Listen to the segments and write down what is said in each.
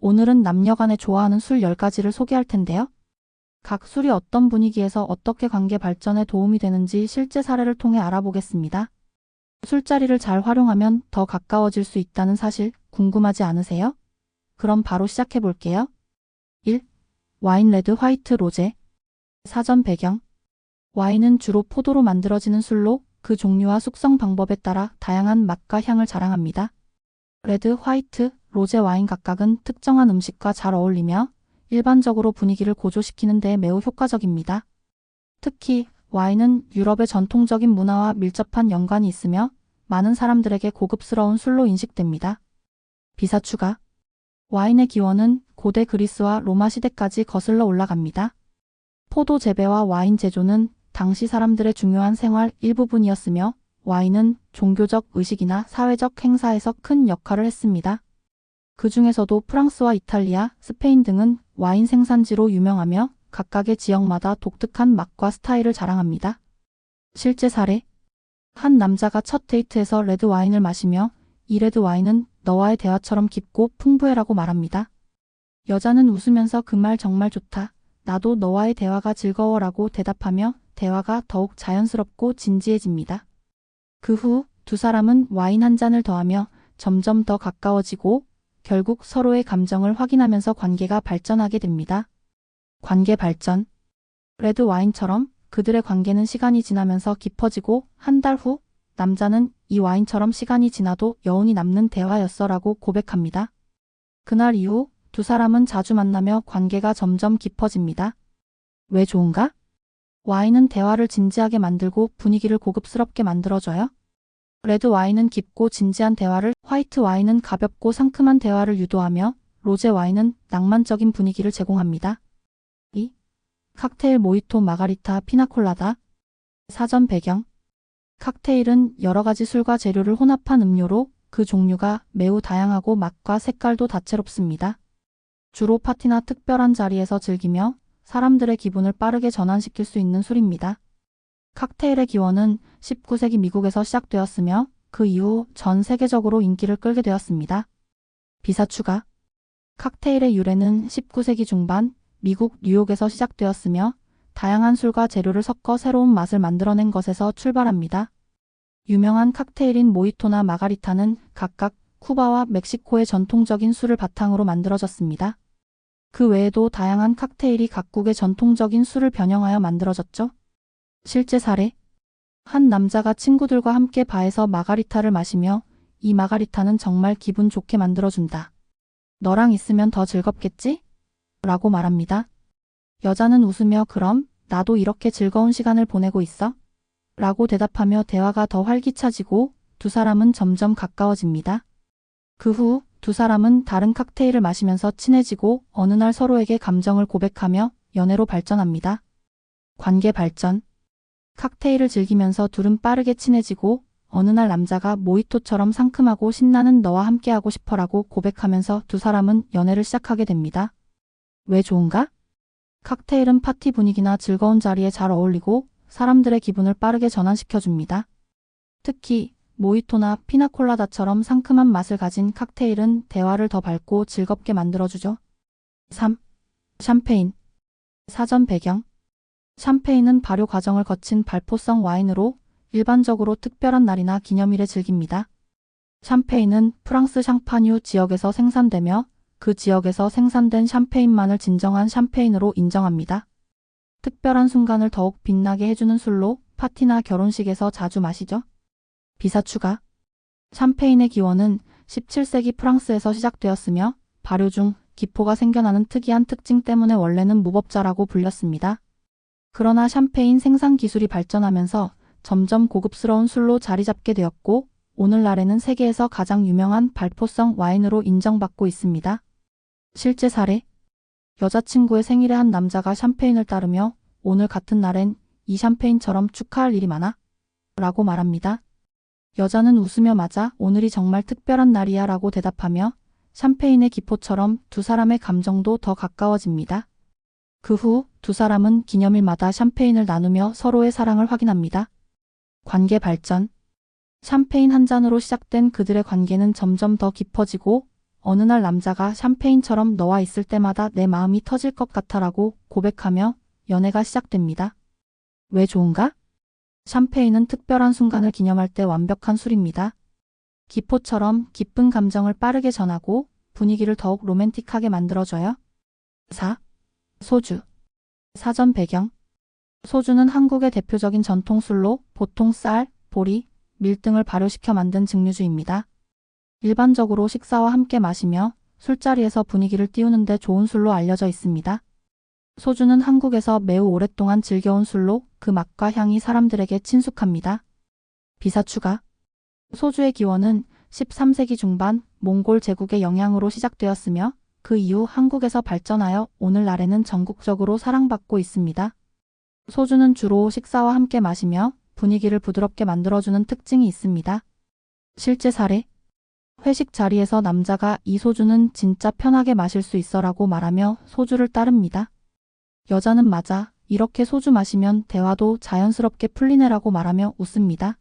오늘은 남녀간에 좋아하는 술 10가지를 소개할 텐데요. 각 술이 어떤 분위기에서 어떻게 관계 발전에 도움이 되는지 실제 사례를 통해 알아보겠습니다. 술자리를 잘 활용하면 더 가까워질 수 있다는 사실 궁금하지 않으세요? 그럼 바로 시작해 볼게요. 1. 와인 레드 화이트 로제. 사전 배경. 와인은 주로 포도로 만들어지는 술로 그 종류와 숙성 방법에 따라 다양한 맛과 향을 자랑합니다. 레드, 화이트, 로제 와인 각각은 특정한 음식과 잘 어울리며 일반적으로 분위기를 고조시키는 데 매우 효과적입니다. 특히 와인은 유럽의 전통적인 문화와 밀접한 연관이 있으며 많은 사람들에게 고급스러운 술로 인식됩니다. 비사 추가. 와인의 기원은 고대 그리스와 로마 시대까지 거슬러 올라갑니다. 포도 재배와 와인 제조는 당시 사람들의 중요한 생활 일부분이었으며 와인은 종교적 의식이나 사회적 행사에서 큰 역할을 했습니다. 그 중에서도 프랑스와 이탈리아, 스페인 등은 와인 생산지로 유명하며 각각의 지역마다 독특한 맛과 스타일을 자랑합니다. 실제 사례. 한 남자가 첫 데이트에서 레드 와인을 마시며 이 레드 와인은 너와의 대화처럼 깊고 풍부해라고 말합니다. 여자는 웃으면서 그 말 정말 좋다. 나도 너와의 대화가 즐거워라고 대답하며 대화가 더욱 자연스럽고 진지해집니다. 그 후 두 사람은 와인 한 잔을 더하며 점점 더 가까워지고 결국 서로의 감정을 확인하면서 관계가 발전하게 됩니다. 관계 발전. 레드 와인처럼 그들의 관계는 시간이 지나면서 깊어지고 한 달 후 남자는 이 와인처럼 시간이 지나도 여운이 남는 대화였어라고 고백합니다. 그날 이후 두 사람은 자주 만나며 관계가 점점 깊어집니다. 왜 좋은가? 와인은 대화를 진지하게 만들고 분위기를 고급스럽게 만들어줘요. 레드 와인은 깊고 진지한 대화를, 화이트 와인은 가볍고 상큼한 대화를 유도하며 로제 와인은 낭만적인 분위기를 제공합니다. 2. 칵테일 모히토 마가리타 피나콜라다. 사전 배경. 칵테일은 여러 가지 술과 재료를 혼합한 음료로 그 종류가 매우 다양하고 맛과 색깔도 다채롭습니다. 주로 파티나 특별한 자리에서 즐기며 사람들의 기분을 빠르게 전환시킬 수 있는 술입니다. 칵테일의 기원은 19세기 미국에서 시작되었으며 그 이후 전 세계적으로 인기를 끌게 되었습니다. 비사 추가. 칵테일의 유래는 19세기 중반 미국 뉴욕에서 시작되었으며 다양한 술과 재료를 섞어 새로운 맛을 만들어낸 것에서 출발합니다. 유명한 칵테일인 모히토나 마가리타는 각각 쿠바와 멕시코의 전통적인 술을 바탕으로 만들어졌습니다. 그 외에도 다양한 칵테일이 각국의 전통적인 술을 변형하여 만들어졌죠. 실제 사례. 한 남자가 친구들과 함께 바에서 마가리타를 마시며 이 마가리타는 정말 기분 좋게 만들어준다. 너랑 있으면 더 즐겁겠지? 라고 말합니다. 여자는 웃으며 그럼 나도 이렇게 즐거운 시간을 보내고 있어? 라고 대답하며 대화가 더 활기차지고 두 사람은 점점 가까워집니다. 그 후 두 사람은 다른 칵테일을 마시면서 친해지고 어느 날 서로에게 감정을 고백하며 연애로 발전합니다. 관계 발전. 칵테일을 즐기면서 둘은 빠르게 친해지고 어느 날 남자가 모히토처럼 상큼하고 신나는 너와 함께하고 싶어라고 고백하면서 두 사람은 연애를 시작하게 됩니다. 왜 좋은가? 칵테일은 파티 분위기나 즐거운 자리에 잘 어울리고 사람들의 기분을 빠르게 전환시켜줍니다. 특히 모히토나 피나콜라다처럼 상큼한 맛을 가진 칵테일은 대화를 더 밝고 즐겁게 만들어주죠. 3. 샴페인. 사전 배경. 샴페인은 발효 과정을 거친 발포성 와인으로 일반적으로 특별한 날이나 기념일에 즐깁니다. 샴페인은 프랑스 샹파뉴 지역에서 생산되며 그 지역에서 생산된 샴페인만을 진정한 샴페인으로 인정합니다. 특별한 순간을 더욱 빛나게 해주는 술로 파티나 결혼식에서 자주 마시죠. 비사 추가. 샴페인의 기원은 17세기 프랑스에서 시작되었으며 발효 중 기포가 생겨나는 특이한 특징 때문에 원래는 무법자라고 불렸습니다. 그러나 샴페인 생산 기술이 발전하면서 점점 고급스러운 술로 자리 잡게 되었고 오늘날에는 세계에서 가장 유명한 발포성 와인으로 인정받고 있습니다. 실제 사례. 여자친구의 생일에 한 남자가 샴페인을 따르며 오늘 같은 날엔 이 샴페인처럼 축하할 일이 많아? 라고 말합니다. 여자는 웃으며 맞아 오늘이 정말 특별한 날이야 라고 대답하며 샴페인의 기포처럼 두 사람의 감정도 더 가까워집니다. 그 후 두 사람은 기념일마다 샴페인을 나누며 서로의 사랑을 확인합니다. 관계 발전. 샴페인 한 잔으로 시작된 그들의 관계는 점점 더 깊어지고 어느 날 남자가 샴페인처럼 너와 있을 때마다 내 마음이 터질 것 같아라고 고백하며 연애가 시작됩니다. 왜 좋은가? 샴페인은 특별한 순간을 기념할 때 완벽한 술입니다. 기포처럼 기쁜 감정을 빠르게 전하고 분위기를 더욱 로맨틱하게 만들어줘요. 4. 소주. 사전 배경. 소주는 한국의 대표적인 전통술로 보통 쌀, 보리, 밀 등을 발효시켜 만든 증류주입니다. 일반적으로 식사와 함께 마시며 술자리에서 분위기를 띄우는 데 좋은 술로 알려져 있습니다. 소주는 한국에서 매우 오랫동안 즐겨온 술로 그 맛과 향이 사람들에게 친숙합니다. 비사 추가. 소주의 기원은 13세기 중반 몽골 제국의 영향으로 시작되었으며 그 이후 한국에서 발전하여 오늘날에는 전국적으로 사랑받고 있습니다. 소주는 주로 식사와 함께 마시며 분위기를 부드럽게 만들어주는 특징이 있습니다. 실제 사례. 회식 자리에서 남자가 이 소주는 진짜 편하게 마실 수 있어라고 말하며 소주를 따릅니다. 여자는 맞아, 이렇게 소주 마시면 대화도 자연스럽게 풀리네라고 말하며 웃습니다.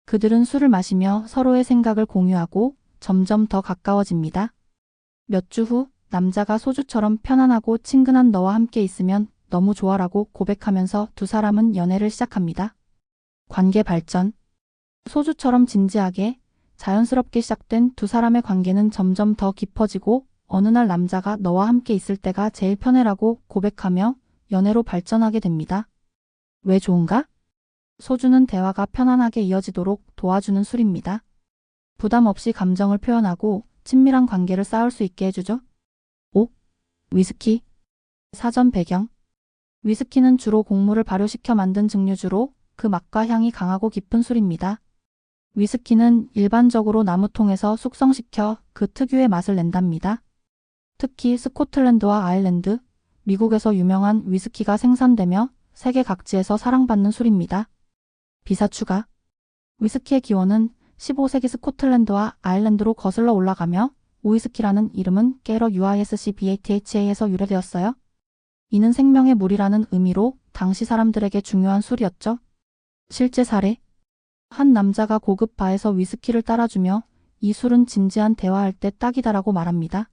그들은 술을 마시며 서로의 생각을 공유하고 점점 더 가까워집니다. 몇 주 후 남자가 소주처럼 편안하고 친근한 너와 함께 있으면 너무 좋아라고 고백하면서 두 사람은 연애를 시작합니다. 관계 발전. 소주처럼 진지하게 자연스럽게 시작된 두 사람의 관계는 점점 더 깊어지고 어느 날 남자가 너와 함께 있을 때가 제일 편해라고 고백하며 연애로 발전하게 됩니다. 왜 좋은가? 소주는 대화가 편안하게 이어지도록 도와주는 술입니다. 부담 없이 감정을 표현하고 친밀한 관계를 쌓을 수 있게 해주죠. 5. 위스키. 사전 배경. 위스키는 주로 곡물을 발효시켜 만든 증류주로 그 맛과 향이 강하고 깊은 술입니다. 위스키는 일반적으로 나무통에서 숙성시켜 그 특유의 맛을 낸답니다. 특히 스코틀랜드와 아일랜드, 미국에서 유명한 위스키가 생산되며 세계 각지에서 사랑받는 술입니다. 비사 추가. 위스키의 기원은 15세기 스코틀랜드와 아일랜드로 거슬러 올라가며 우이스키라는 이름은 게러 UISCBATHA에서 유래되었어요. 이는 생명의 물이라는 의미로 당시 사람들에게 중요한 술이었죠. 실제 사례. 한 남자가 고급 바에서 위스키를 따라주며 이 술은 진지한 대화할 때 딱이다라고 말합니다.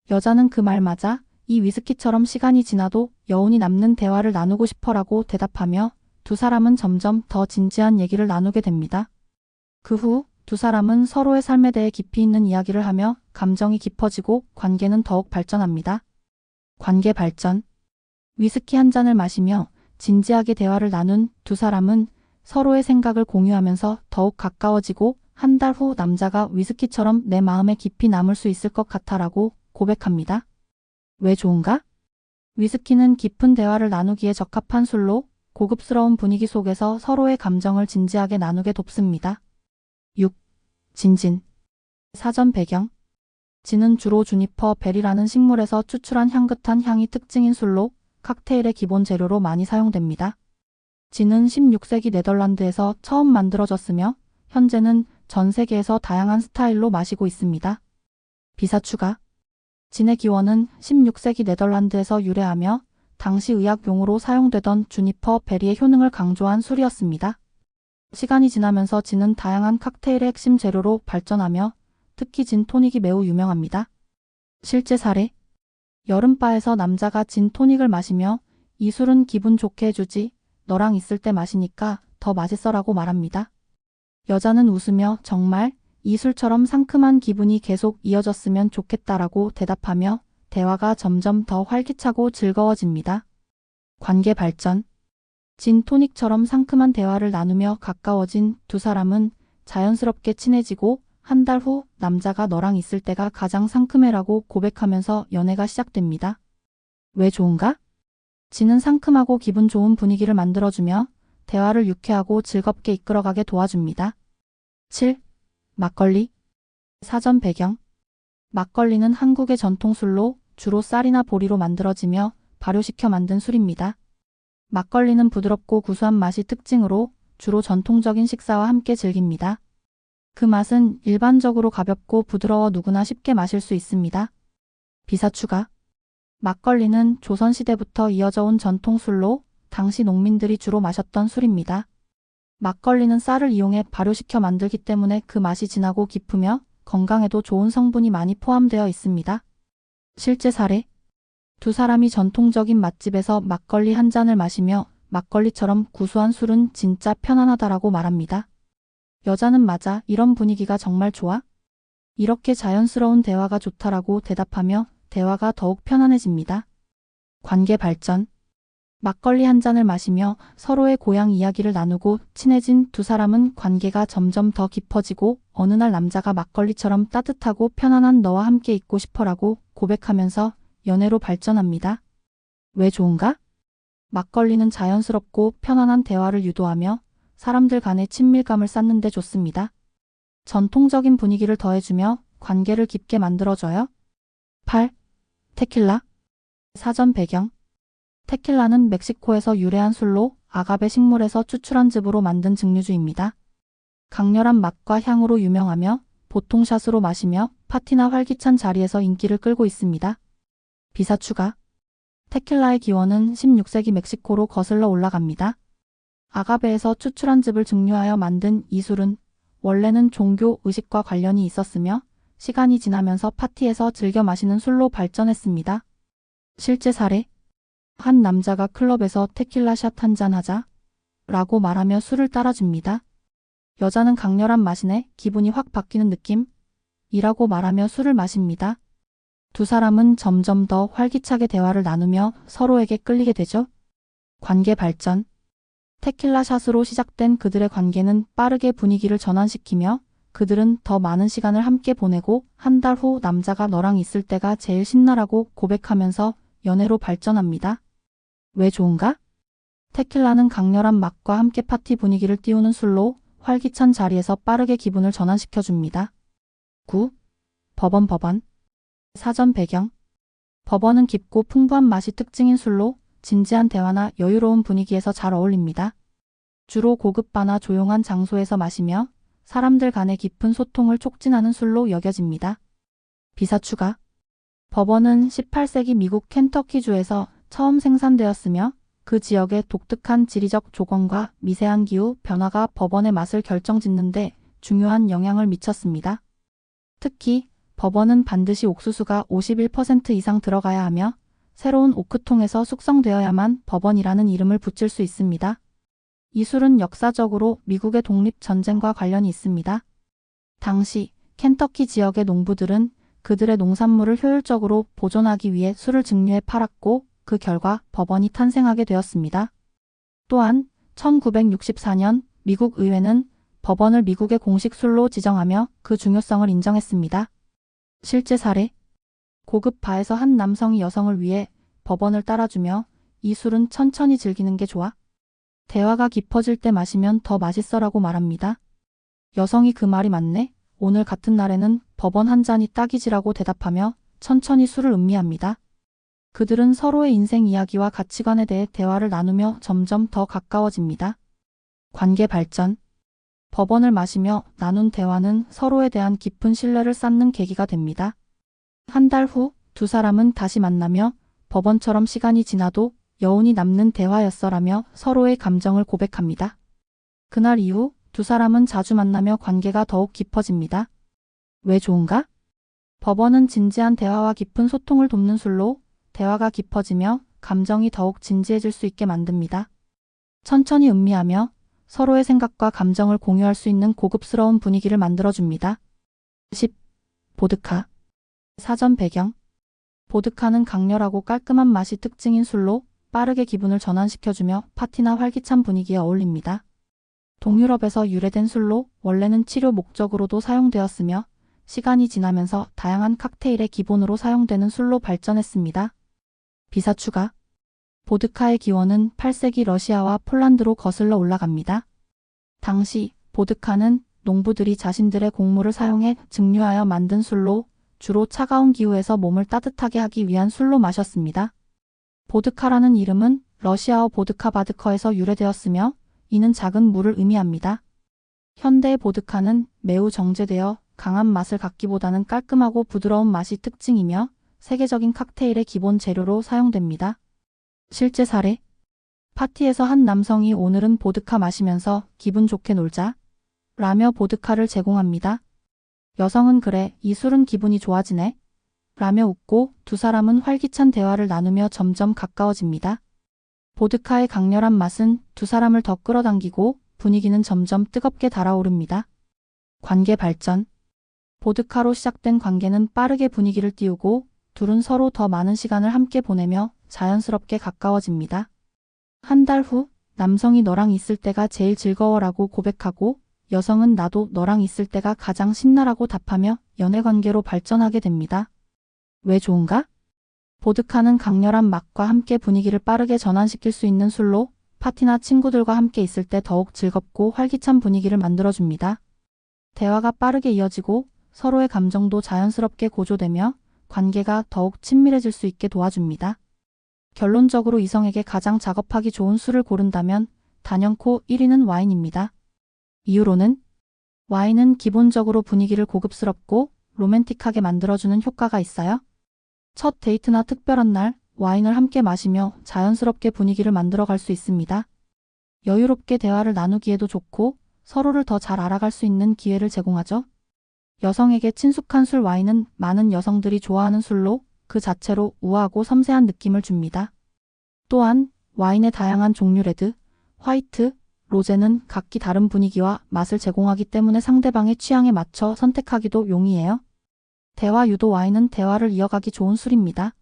여자는 그 말 맞아, 이 위스키처럼 시간이 지나도 여운이 남는 대화를 나누고 싶어라고 대답하며 두 사람은 점점 더 진지한 얘기를 나누게 됩니다. 그 후 두 사람은 서로의 삶에 대해 깊이 있는 이야기를 하며 감정이 깊어지고 관계는 더욱 발전합니다. 관계 발전. 위스키 한 잔을 마시며 진지하게 대화를 나눈 두 사람은 서로의 생각을 공유하면서 더욱 가까워지고 한 달 후 남자가 위스키처럼 내 마음에 깊이 남을 수 있을 것 같아라고 고백합니다. 왜 좋은가? 위스키는 깊은 대화를 나누기에 적합한 술로 고급스러운 분위기 속에서 서로의 감정을 진지하게 나누게 돕습니다. 6. 진진. 사전 배경. 진은 주로 주니퍼 베리라는 식물에서 추출한 향긋한 향이 특징인 술로 칵테일의 기본 재료로 많이 사용됩니다. 진은 16세기 네덜란드에서 처음 만들어졌으며 현재는 전 세계에서 다양한 스타일로 마시고 있습니다. 비사 추가. 진의 기원은 16세기 네덜란드에서 유래하며 당시 의학용으로 사용되던 주니퍼 베리의 효능을 강조한 술이었습니다. 시간이 지나면서 진은 다양한 칵테일의 핵심 재료로 발전하며 특히 진 토닉이 매우 유명합니다. 실제 사례. 여름바에서 남자가 진 토닉을 마시며 이 술은 기분 좋게 해주지, 너랑 있을 때 마시니까 더 맛있어라고 말합니다. 여자는 웃으며 정말 이 술처럼 상큼한 기분이 계속 이어졌으면 좋겠다라고 대답하며 대화가 점점 더 활기차고 즐거워집니다. 관계 발전. 진 토닉처럼 상큼한 대화를 나누며 가까워진 두 사람은 자연스럽게 친해지고 한 달 후 남자가 너랑 있을 때가 가장 상큼해라고 고백하면서 연애가 시작됩니다. 왜 좋은가? 진은 상큼하고 기분 좋은 분위기를 만들어주며 대화를 유쾌하고 즐겁게 이끌어가게 도와줍니다. 7. 막걸리. 사전 배경. 막걸리는 한국의 전통술로 주로 쌀이나 보리로 만들어지며 발효시켜 만든 술입니다. 막걸리는 부드럽고 구수한 맛이 특징으로 주로 전통적인 식사와 함께 즐깁니다. 그 맛은 일반적으로 가볍고 부드러워 누구나 쉽게 마실 수 있습니다. 비사 추가. 막걸리는 조선시대부터 이어져 온 전통술로 당시 농민들이 주로 마셨던 술입니다. 막걸리는 쌀을 이용해 발효시켜 만들기 때문에 그 맛이 진하고 깊으며 건강에도 좋은 성분이 많이 포함되어 있습니다. 실제 사례. 두 사람이 전통적인 맛집에서 막걸리 한 잔을 마시며 막걸리처럼 구수한 술은 진짜 편안하다라고 말합니다. 여자는 맞아, 이런 분위기가 정말 좋아? 이렇게 자연스러운 대화가 좋다라고 대답하며 대화가 더욱 편안해집니다. 관계 발전. 막걸리 한 잔을 마시며 서로의 고향 이야기를 나누고 친해진 두 사람은 관계가 점점 더 깊어지고 어느 날 남자가 막걸리처럼 따뜻하고 편안한 너와 함께 있고 싶어라고 고백하면서 연애로 발전합니다. 왜 좋은가? 막걸리는 자연스럽고 편안한 대화를 유도하며 사람들 간의 친밀감을 쌓는 데 좋습니다. 전통적인 분위기를 더해주며 관계를 깊게 만들어줘요. 8. 테킬라. 사전 배경. 테킬라는 멕시코에서 유래한 술로 아가베 식물에서 추출한 즙으로 만든 증류주입니다. 강렬한 맛과 향으로 유명하며 보통 샷으로 마시며 파티나 활기찬 자리에서 인기를 끌고 있습니다. 비사 추가. 테킬라의 기원은 16세기 멕시코로 거슬러 올라갑니다. 아가베에서 추출한 즙을 증류하여 만든 이 술은 원래는 종교 의식과 관련이 있었으며 시간이 지나면서 파티에서 즐겨 마시는 술로 발전했습니다. 실제 사례. 한 남자가 클럽에서 테킬라 샷 한잔 하자 라고 말하며 술을 따라줍니다. 여자는 강렬한 맛이네, 기분이 확 바뀌는 느낌? 이라고 말하며 술을 마십니다. 두 사람은 점점 더 활기차게 대화를 나누며 서로에게 끌리게 되죠. 관계 발전. 테킬라 샷으로 시작된 그들의 관계는 빠르게 분위기를 전환시키며 그들은 더 많은 시간을 함께 보내고 한 달 후 남자가 너랑 있을 때가 제일 신나라고 고백하면서 연애로 발전합니다. 왜 좋은가? 테킬라는 강렬한 맛과 함께 파티 분위기를 띄우는 술로 활기찬 자리에서 빠르게 기분을 전환시켜줍니다. 9. 버번. 사전 배경. 버번은 깊고 풍부한 맛이 특징인 술로 진지한 대화나 여유로운 분위기에서 잘 어울립니다. 주로 고급 바나 조용한 장소에서 마시며 사람들 간의 깊은 소통을 촉진하는 술로 여겨집니다. 비사 추가. 버번은 18세기 미국 켄터키주에서 처음 생산되었으며 그 지역의 독특한 지리적 조건과 미세한 기후 변화가 버번의 맛을 결정짓는데 중요한 영향을 미쳤습니다. 특히 버번은 반드시 옥수수가 51% 이상 들어가야 하며 새로운 오크통에서 숙성되어야만 버번이라는 이름을 붙일 수 있습니다. 이 술은 역사적으로 미국의 독립전쟁과 관련이 있습니다. 당시 켄터키 지역의 농부들은 그들의 농산물을 효율적으로 보존하기 위해 술을 증류해 팔았고 그 결과 버번이 탄생하게 되었습니다. 또한 1964년 미국 의회는 버번을 미국의 공식 술로 지정하며 그 중요성을 인정했습니다. 실제 사례. 고급 바에서 한 남성이 여성을 위해 버번을 따라주며 이 술은 천천히 즐기는 게 좋아. 대화가 깊어질 때 마시면 더 맛있어라고 말합니다. 여성이 그 말이 맞네. 오늘 같은 날에는 버번 한 잔이 딱이지라고 대답하며 천천히 술을 음미합니다. 그들은 서로의 인생 이야기와 가치관에 대해 대화를 나누며 점점 더 가까워집니다. 관계 발전. 버번을 마시며 나눈 대화는 서로에 대한 깊은 신뢰를 쌓는 계기가 됩니다. 한 달 후 두 사람은 다시 만나며 버번처럼 시간이 지나도 여운이 남는 대화였어라며 서로의 감정을 고백합니다. 그날 이후 두 사람은 자주 만나며 관계가 더욱 깊어집니다. 왜 좋은가? 버번은 진지한 대화와 깊은 소통을 돕는 술로 대화가 깊어지며 감정이 더욱 진지해질 수 있게 만듭니다. 천천히 음미하며 서로의 생각과 감정을 공유할 수 있는 고급스러운 분위기를 만들어줍니다. 10. 보드카. 사전 배경. 보드카는 강렬하고 깔끔한 맛이 특징인 술로 빠르게 기분을 전환시켜주며 파티나 활기찬 분위기에 어울립니다. 동유럽에서 유래된 술로 원래는 치료 목적으로도 사용되었으며 시간이 지나면서 다양한 칵테일의 기본으로 사용되는 술로 발전했습니다. 비사 추가. 보드카의 기원은 8세기 러시아와 폴란드로 거슬러 올라갑니다. 당시 보드카는 농부들이 자신들의 곡물을 사용해 증류하여 만든 술로 주로 차가운 기후에서 몸을 따뜻하게 하기 위한 술로 마셨습니다. 보드카라는 이름은 러시아어 보드카 바드커에서 유래되었으며 이는 작은 물을 의미합니다. 현대의 보드카는 매우 정제되어 강한 맛을 갖기보다는 깔끔하고 부드러운 맛이 특징이며 세계적인 칵테일의 기본 재료로 사용됩니다. 실제 사례. 파티에서 한 남성이 오늘은 보드카 마시면서 기분 좋게 놀자 라며 보드카를 제공합니다. 여성은 그래, 이 술은 기분이 좋아지네. 라며 웃고 두 사람은 활기찬 대화를 나누며 점점 가까워집니다. 보드카의 강렬한 맛은 두 사람을 더 끌어당기고 분위기는 점점 뜨겁게 달아오릅니다. 관계 발전. 보드카로 시작된 관계는 빠르게 분위기를 띄우고 둘은 서로 더 많은 시간을 함께 보내며 자연스럽게 가까워집니다. 한 달 후, 남성이 너랑 있을 때가 제일 즐거워라고 고백하고 여성은 나도 너랑 있을 때가 가장 신나라고 답하며 연애 관계로 발전하게 됩니다. 왜 좋은가? 보드카는 강렬한 맛과 함께 분위기를 빠르게 전환시킬 수 있는 술로 파티나 친구들과 함께 있을 때 더욱 즐겁고 활기찬 분위기를 만들어줍니다. 대화가 빠르게 이어지고 서로의 감정도 자연스럽게 고조되며 관계가 더욱 친밀해질 수 있게 도와줍니다. 결론적으로 이성에게 가장 작업하기 좋은 술을 고른다면 단연코 1위는 와인입니다. 이유로는 와인은 기본적으로 분위기를 고급스럽고 로맨틱하게 만들어주는 효과가 있어요. 첫 데이트나 특별한 날 와인을 함께 마시며 자연스럽게 분위기를 만들어갈 수 있습니다. 여유롭게 대화를 나누기에도 좋고 서로를 더 잘 알아갈 수 있는 기회를 제공하죠. 여성에게 친숙한 술 와인은 많은 여성들이 좋아하는 술로 그 자체로 우아하고 섬세한 느낌을 줍니다. 또한 와인의 다양한 종류 레드, 화이트, 로제는 각기 다른 분위기와 맛을 제공하기 때문에 상대방의 취향에 맞춰 선택하기도 용이해요. 대화 유도 와인은 대화를 이어가기 좋은 술입니다.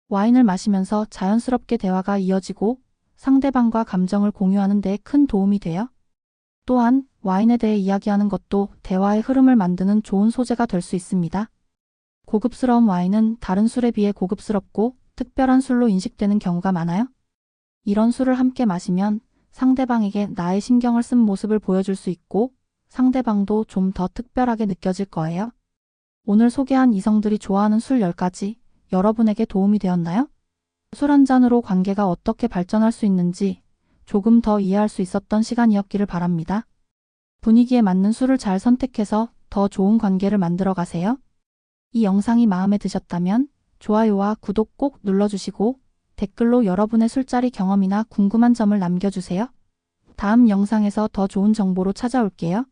와인을 마시면서 자연스럽게 대화가 이어지고 상대방과 감정을 공유하는 데 큰 도움이 돼요. 또한 와인에 대해 이야기하는 것도 대화의 흐름을 만드는 좋은 소재가 될 수 있습니다. 고급스러운 와인은 다른 술에 비해 고급스럽고 특별한 술로 인식되는 경우가 많아요. 이런 술을 함께 마시면 상대방에게 나의 신경을 쓴 모습을 보여줄 수 있고 상대방도 좀 더 특별하게 느껴질 거예요. 오늘 소개한 이성들이 좋아하는 술 10가지, 여러분에게 도움이 되었나요? 술 한 잔으로 관계가 어떻게 발전할 수 있는지 조금 더 이해할 수 있었던 시간이었기를 바랍니다. 분위기에 맞는 술을 잘 선택해서 더 좋은 관계를 만들어 가세요. 이 영상이 마음에 드셨다면 좋아요와 구독 꼭 눌러주시고 댓글로 여러분의 술자리 경험이나 궁금한 점을 남겨주세요. 다음 영상에서 더 좋은 정보로 찾아올게요.